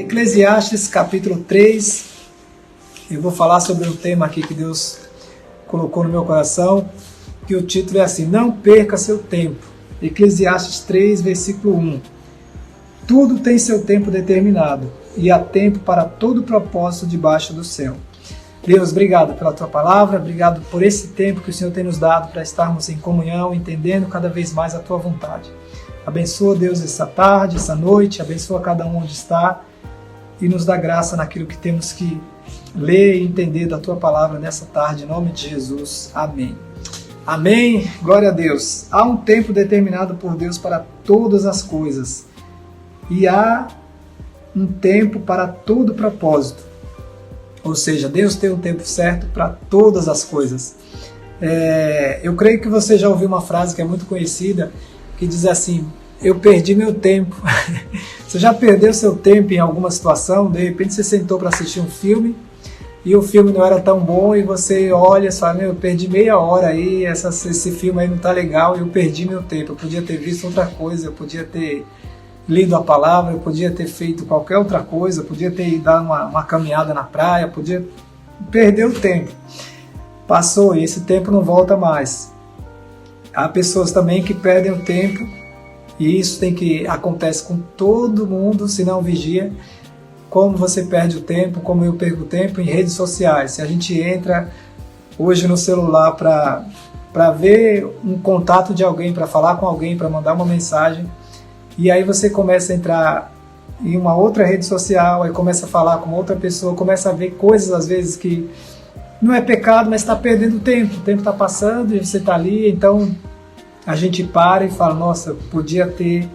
Eclesiastes capítulo 3, eu vou falar sobre um tema aqui que Deus colocou no meu coração, que o título é assim: não perca seu tempo. Eclesiastes 3, versículo 1. Tudo tem seu tempo determinado, e há tempo para todo propósito debaixo do céu. Deus, obrigado pela Tua palavra, obrigado por esse tempo que o Senhor tem nos dado para estarmos em comunhão, entendendo cada vez mais a Tua vontade. Abençoa, Deus, essa tarde, essa noite, abençoa cada um onde está e nos dá graça naquilo que temos que ler e entender da Tua palavra nessa tarde, em nome de Jesus. Amém. Amém. Glória a Deus. Há um tempo determinado por Deus para todas as coisas e há um tempo para todo propósito. Ou seja, Deus tem um tempo certo para todas as coisas. Eu creio que você já ouviu uma frase que é muito conhecida, que diz assim: eu perdi meu tempo. Você já perdeu seu tempo em alguma situação? De repente você sentou para assistir um filme e o filme não era tão bom e você olha e fala: eu perdi meia hora aí, esse filme aí não está legal e eu perdi meu tempo. Eu podia ter visto outra coisa, eu podia ter lido a palavra, eu podia ter feito qualquer outra coisa, eu podia ter ido dar uma caminhada na praia, podia perder o tempo. Passou e esse tempo não volta mais. Há pessoas também que perdem o tempo, e isso acontece com todo mundo, se não vigia, como você perde o tempo, como eu perco o tempo em redes sociais. Se a gente entra hoje no celular para ver um contato de alguém, para falar com alguém, para mandar uma mensagem, e aí você começa a entrar em uma outra rede social, aí começa a falar com outra pessoa, começa a ver coisas às vezes que não é pecado, mas está perdendo tempo, o tempo está passando e você está ali, então a gente para e fala: nossa, eu podia ter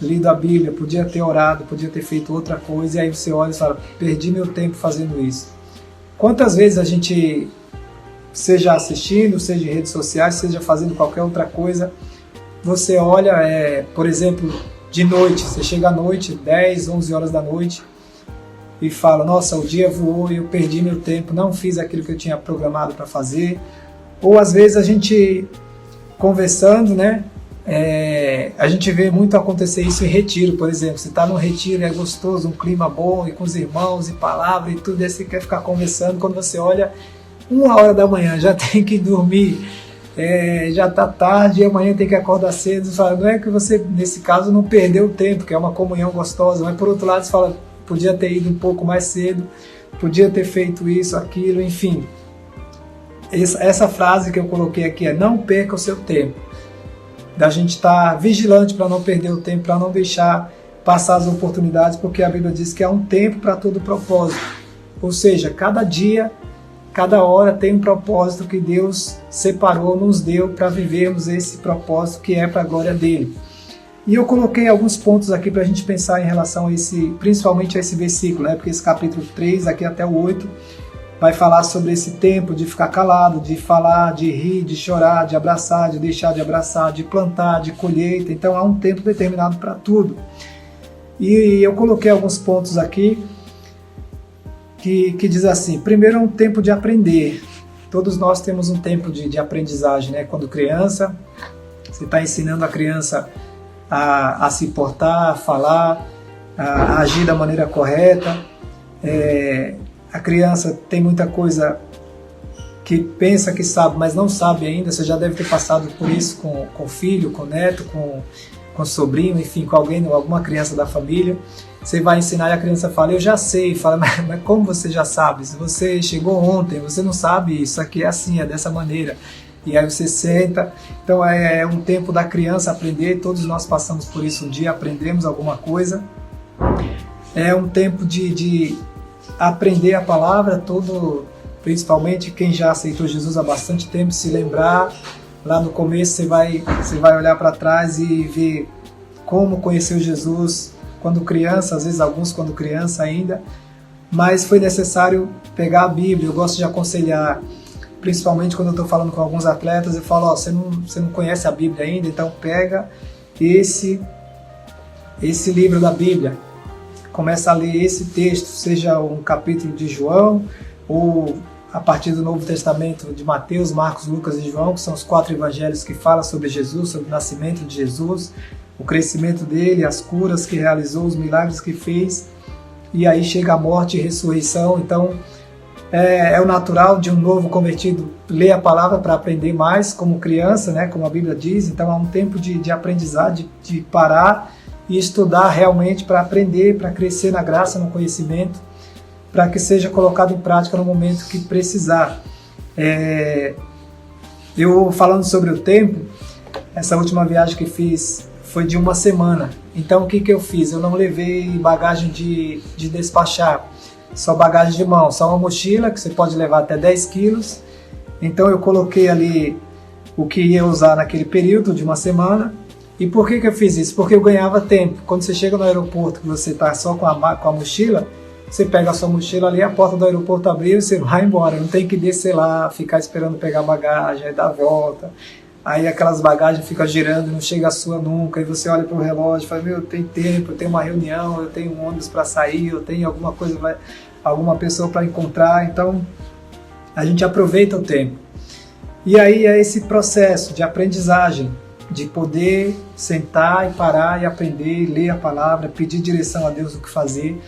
lido a Bíblia, podia ter orado, podia ter feito outra coisa, e aí você olha e fala: perdi meu tempo fazendo isso. Quantas vezes a gente, seja assistindo, seja em redes sociais, seja fazendo qualquer outra coisa, você olha, por exemplo, de noite, você chega à noite, 10, 11 horas da noite, e fala: nossa, o dia voou e eu perdi meu tempo, não fiz aquilo que eu tinha programado para fazer. Ou às vezes a gente conversando, né? A gente vê muito acontecer isso em retiro, por exemplo. Você está num retiro, é gostoso, um clima bom, e com os irmãos, e palavra, e tudo, e você quer ficar conversando. Quando você olha, 1h da manhã, já tem que dormir, já está tarde, e amanhã tem que acordar cedo. Você fala: não é que você, nesse caso, não perdeu o tempo, que é uma comunhão gostosa, mas por outro lado você fala: podia ter ido um pouco mais cedo, podia ter feito isso, aquilo, enfim. Essa frase que eu coloquei aqui é: não perca o seu tempo. Da gente estar vigilante para não perder o tempo, para não deixar passar as oportunidades, porque a Bíblia diz que há um tempo para todo propósito. Ou seja, cada dia, cada hora tem um propósito que Deus separou, nos deu para vivermos esse propósito que é para a glória dele. E eu coloquei alguns pontos aqui para a gente pensar em relação a principalmente a esse versículo, né? Porque esse capítulo 3, aqui até o 8, vai falar sobre esse tempo de ficar calado, de falar, de rir, de chorar, de abraçar, de deixar de abraçar, de plantar, de colheita. Então há um tempo determinado para tudo. E eu coloquei alguns pontos aqui que diz assim: primeiro, é um tempo de aprender. Todos nós temos um tempo de aprendizagem, né? Quando criança, você está ensinando a criança a se portar, a falar, a agir da maneira correta. A criança tem muita coisa que pensa que sabe, mas não sabe ainda. Você já deve ter passado por isso com o filho, com o neto, com o sobrinho, enfim, com alguma criança da família. Você vai ensinar e a criança fala: eu já sei. Fala: mas como você já sabe? Se você chegou ontem, você não sabe, isso aqui é assim, é dessa maneira. E aí você senta. Então é um tempo da criança aprender. Todos nós passamos por isso um dia, aprendemos alguma coisa. É um tempo de aprender a palavra, principalmente quem já aceitou Jesus há bastante tempo, se lembrar. Lá no começo você vai olhar para trás e ver como conheceu Jesus quando criança, às vezes alguns quando criança ainda, mas foi necessário pegar a Bíblia. Eu gosto de aconselhar, principalmente quando eu estou falando com alguns atletas, eu falo: você não conhece a Bíblia ainda, então pega esse livro da Bíblia, começa a ler esse texto, seja um capítulo de João, ou a partir do Novo Testamento de Mateus, Marcos, Lucas e João, que são os 4 evangelhos que falam sobre Jesus, sobre o nascimento de Jesus, o crescimento dele, as curas que realizou, os milagres que fez. e aí chega a morte e ressurreição. Então é o natural de um novo convertido ler a palavra para aprender mais, como criança, né, como a Bíblia diz. Então há um tempo de aprendizado, de parar e estudar realmente para aprender, para crescer na graça, no conhecimento, para que seja colocado em prática no momento que precisar. Eu falando sobre o tempo, essa última viagem que fiz foi de 1 semana. Então o que eu fiz? Eu não levei bagagem de despachar, só bagagem de mão, só uma mochila que você pode levar até 10 quilos. Então eu coloquei ali o que ia usar naquele período de 1 semana. E por que eu fiz isso? Porque eu ganhava tempo. Quando você chega no aeroporto, que você está só com a mochila, você pega a sua mochila ali, a porta do aeroporto abriu e você vai embora. Não tem que descer lá, ficar esperando pegar bagagem, aí dar a volta. Aí aquelas bagagens ficam girando e não chega a sua nunca. E você olha para o relógio e fala, meu, tem tempo, eu tenho uma reunião, eu tenho um ônibus para sair, eu tenho alguma coisa, alguma pessoa para encontrar. Então a gente aproveita o tempo. E aí é esse processo de aprendizagem, de poder sentar e parar e aprender, ler a palavra, pedir direção a Deus do que fazer.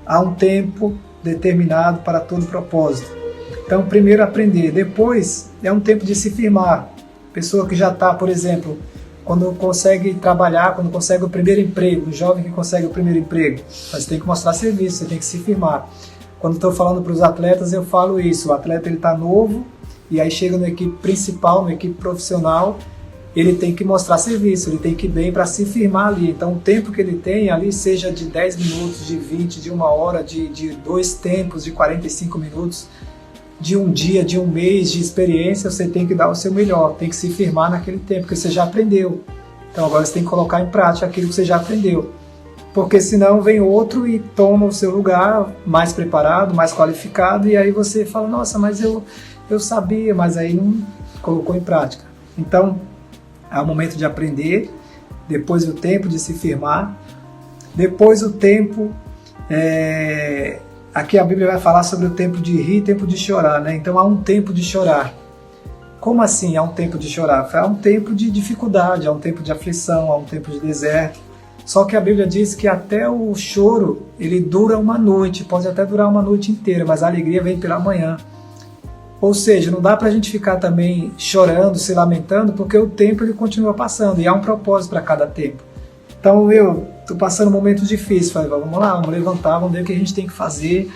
Há um tempo determinado para todo propósito. Então, primeiro aprender, depois é um tempo de se firmar. Pessoa que já está, por exemplo, quando consegue trabalhar, quando consegue o primeiro emprego, um jovem que consegue o primeiro emprego, você tem que mostrar serviço, você tem que se firmar. Quando estou falando para os atletas, eu falo isso, o atleta ele está novo e aí chega na equipe principal, na equipe profissional, ele tem que mostrar serviço, ele tem que ir bem para se firmar ali. Então o tempo que ele tem ali, seja de 10 minutos, de 20, de 1 hora, de 2 tempos, de 45 minutos, de um dia, de um mês de experiência, você tem que dar o seu melhor, tem que se firmar naquele tempo, porque você já aprendeu. Então agora você tem que colocar em prática aquilo que você já aprendeu. Porque senão vem outro e toma o seu lugar mais preparado, mais qualificado, e aí você fala, nossa, mas eu sabia, mas aí não colocou em prática. Então, é o momento de aprender, depois o tempo de se firmar, depois o tempo... Aqui a Bíblia vai falar sobre o tempo de rir e tempo de chorar, né? Então há um tempo de chorar. Como assim há um tempo de chorar? Há um tempo de dificuldade, há um tempo de aflição, há um tempo de deserto. Só que a Bíblia diz que até o choro, ele dura uma noite, pode até durar uma noite inteira, mas a alegria vem pela manhã. Ou seja, não dá para a gente ficar também chorando, se lamentando, porque o tempo ele continua passando e há um propósito para cada tempo. Então eu estou passando momentos difíceis, falei, vamos lá, vamos levantar, vamos ver o que a gente tem que fazer,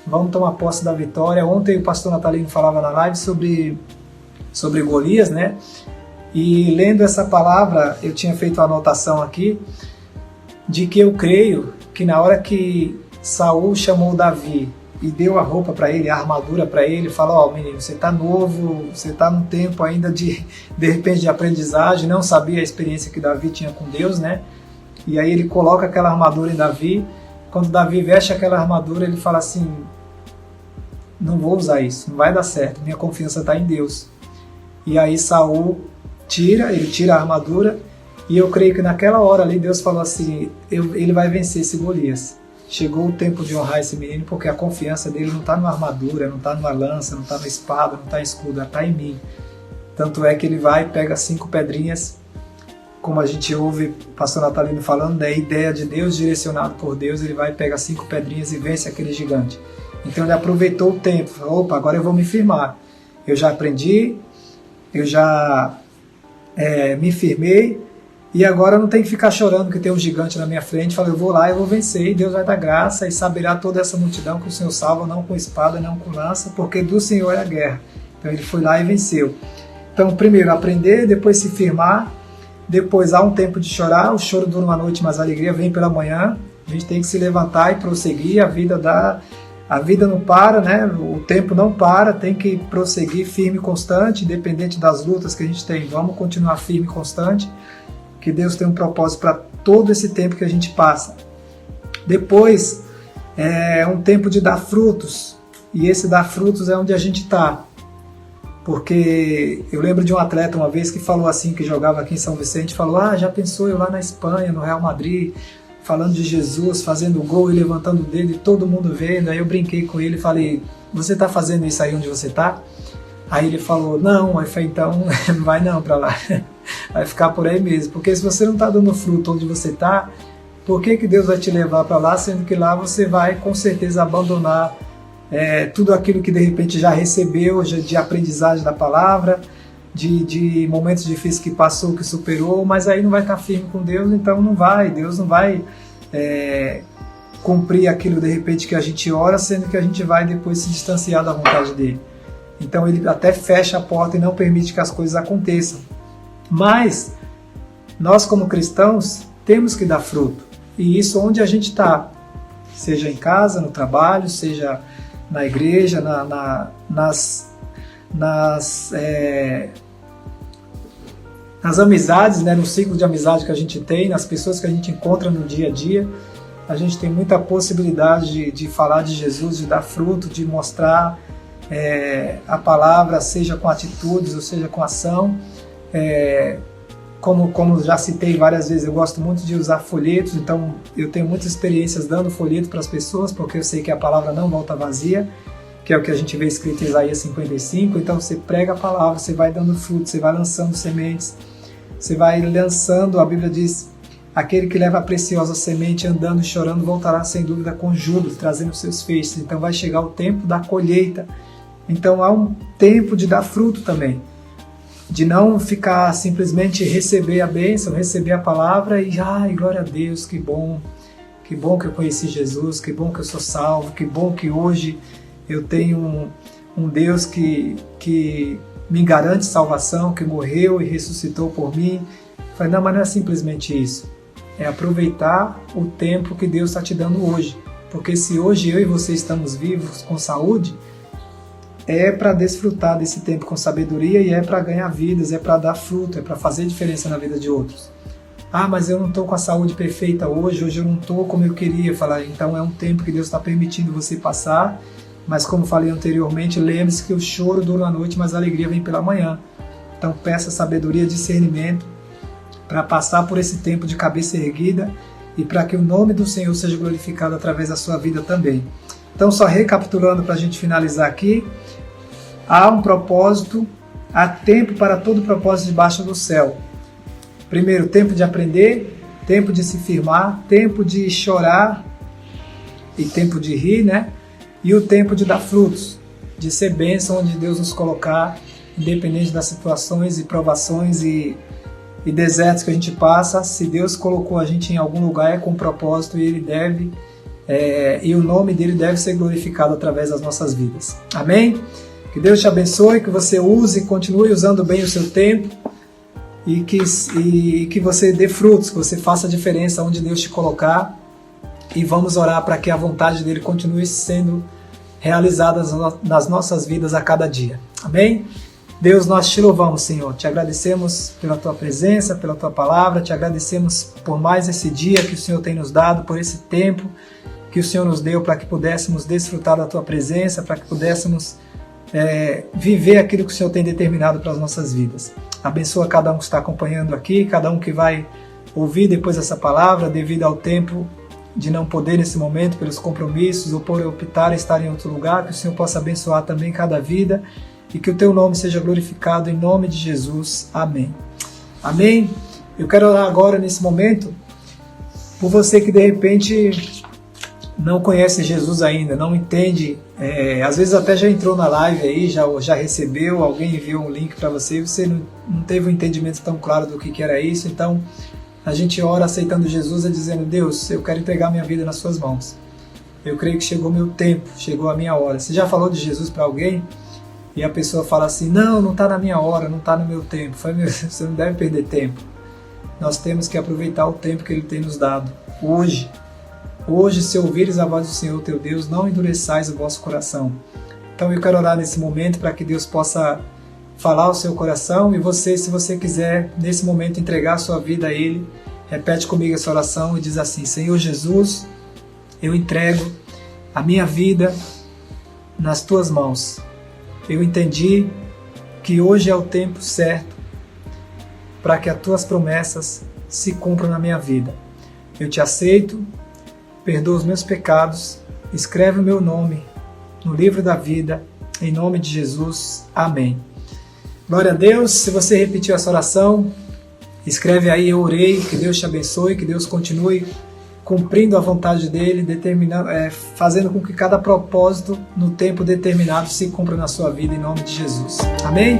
vamos tomar posse da vitória. Ontem o pastor Natalino falava na live sobre Golias, né? E lendo essa palavra, eu tinha feito uma anotação aqui, de que eu creio que na hora que Saul chamou Davi e deu a roupa para ele, a armadura para ele, falou, menino, você está novo, você está num tempo ainda de repente de aprendizagem, não sabia a experiência que Davi tinha com Deus, né? E aí ele coloca aquela armadura em Davi. Quando Davi veste aquela armadura, ele fala assim, não vou usar isso, não vai dar certo, minha confiança está em Deus. E aí Saul ele tira a armadura, e eu creio que naquela hora ali Deus falou assim, ele vai vencer esse Golias. Chegou o tempo de honrar esse menino, porque a confiança dele não está numa armadura, não está numa lança, não está na espada, não está em escudo, está em mim. Tanto é que ele vai e pega 5 pedrinhas, como a gente ouve o pastor Natalino falando, da ideia de Deus, direcionado por Deus, ele vai e pega 5 pedrinhas e vence aquele gigante. Então ele aproveitou o tempo, falou, opa, agora eu vou me firmar. Eu já aprendi, eu já me firmei, e agora eu não tenho que ficar chorando que tem um gigante na minha frente. Falei, eu vou lá e vou vencer, e Deus vai dar graça e saberá toda essa multidão que o Senhor salva, não com espada, não com lança, porque do Senhor é a guerra. Então ele foi lá e venceu. Então primeiro aprender, depois se firmar, depois há um tempo de chorar, o choro dura uma noite, mas a alegria vem pela manhã. A gente tem que se levantar e prosseguir, a vida não para, né? O tempo não para, tem que prosseguir firme e constante, independente das lutas que a gente tem. Vamos continuar firme e constante, que Deus tem um propósito para todo esse tempo que a gente passa. Depois, é um tempo de dar frutos, e esse dar frutos é onde a gente está. Porque eu lembro de um atleta uma vez que falou assim, que jogava aqui em São Vicente, falou, já pensou eu lá na Espanha, no Real Madrid, falando de Jesus, fazendo gol e levantando o dedo e todo mundo vendo. Aí eu brinquei com ele e falei, você está fazendo isso aí onde você está? Aí ele falou, não. Aí eu falei, então não vai não para lá, vai ficar por aí mesmo, porque se você não está dando fruto onde você está, Por que Deus vai te levar para lá, sendo que lá você vai com certeza abandonar tudo aquilo que de repente já recebeu, de aprendizagem da palavra, de momentos difíceis que passou, que superou, mas aí não vai estar firme com Deus, então Deus não vai cumprir aquilo de repente que a gente ora, sendo que a gente vai depois se distanciar da vontade dele. Então ele até fecha a porta e não permite que as coisas aconteçam. Mas nós como cristãos temos que dar fruto, e isso onde a gente está, seja em casa, no trabalho, seja na igreja, nas amizades, no ciclo de amizade que a gente tem, nas pessoas que a gente encontra no dia a dia. A gente tem muita possibilidade de falar de Jesus, de dar fruto, de mostrar a palavra, seja com atitudes ou seja com ação. Como já citei várias vezes, eu gosto muito de usar folhetos, então eu tenho muitas experiências dando folheto para as pessoas, porque eu sei que a palavra não volta vazia, que é o que a gente vê escrito em Isaías 55. Então você prega a palavra, você vai dando fruto, você vai lançando sementes, você vai lançando, a Bíblia diz, aquele que leva a preciosa semente andando e chorando voltará sem dúvida com júbilo, trazendo seus feixes. Então vai chegar o tempo da colheita. Então há um tempo de dar fruto também, de não ficar simplesmente receber a bênção, receber a palavra e glória a Deus, que bom que eu conheci Jesus, que bom que eu sou salvo, que bom que hoje eu tenho um Deus que me garante salvação, que morreu e ressuscitou por mim. Falei, não, mas não é simplesmente isso. É aproveitar o tempo que Deus está te dando hoje. Porque se hoje eu e você estamos vivos com saúde, é para desfrutar desse tempo com sabedoria e é para ganhar vidas, é para dar fruto, é para fazer diferença na vida de outros. Mas eu não estou com a saúde perfeita hoje eu não estou como eu queria. Falar, então é um tempo que Deus está permitindo você passar, mas como falei anteriormente, lembre-se que o choro dura a noite, mas a alegria vem pela manhã. Então peça sabedoria e discernimento para passar por esse tempo de cabeça erguida e para que o nome do Senhor seja glorificado através da sua vida também. Então, só recapitulando para a gente finalizar aqui, há um propósito, há tempo para todo propósito debaixo do céu. Primeiro, tempo de aprender, tempo de se firmar, tempo de chorar e tempo de rir, E o tempo de dar frutos, de ser bênção onde Deus nos colocar, independente das situações e provações e desertos que a gente passa. Se Deus colocou a gente em algum lugar é com propósito, e Ele deve, e o nome dele deve ser glorificado através das nossas vidas. Amém? Que Deus te abençoe, que você use e continue usando bem o seu tempo e que você dê frutos, que você faça a diferença onde Deus te colocar, e vamos orar para que a vontade dele continue sendo realizada nas nossas vidas a cada dia. Amém? Deus, nós te louvamos, Senhor, te agradecemos pela tua presença, pela tua palavra, te agradecemos por mais esse dia que o Senhor tem nos dado, por esse tempo que o Senhor nos deu para que pudéssemos desfrutar da tua presença, para que pudéssemos viver aquilo que o Senhor tem determinado para as nossas vidas. Abençoa cada um que está acompanhando aqui, cada um que vai ouvir depois essa palavra, devido ao tempo de não poder nesse momento, pelos compromissos ou por optar em estar em outro lugar, que o Senhor possa abençoar também cada vida e que o teu nome seja glorificado em nome de Jesus. Amém. Amém? Eu quero orar agora nesse momento por você que de repente não conhece Jesus ainda, não entende, às vezes até já entrou na live aí, já recebeu, alguém enviou um link para você e você não teve um entendimento tão claro do que era isso. Então a gente ora aceitando Jesus e dizendo: Deus, eu quero entregar minha vida nas suas mãos. Eu creio que chegou meu tempo, chegou a minha hora. Você já falou de Jesus para alguém e a pessoa fala assim: não está na minha hora, não está no meu tempo. Você não deve perder tempo. Nós temos que aproveitar o tempo que Ele tem nos dado. Hoje, se ouvires a voz do Senhor teu Deus, não endureçais o vosso coração. Então eu quero orar nesse momento para que Deus possa falar ao seu coração, e você, se você quiser, nesse momento, entregar a sua vida a Ele, repete comigo essa oração e diz assim: Senhor Jesus, eu entrego a minha vida nas tuas mãos. Eu entendi que hoje é o tempo certo para que as tuas promessas se cumpram na minha vida. Eu te aceito, perdoa os meus pecados, escreve o meu nome no livro da vida, em nome de Jesus. Amém. Glória a Deus. Se você repetiu essa oração, escreve aí: eu orei. Que Deus te abençoe, que Deus continue cumprindo a vontade dele, fazendo com que cada propósito no tempo determinado se cumpra na sua vida, em nome de Jesus. Amém?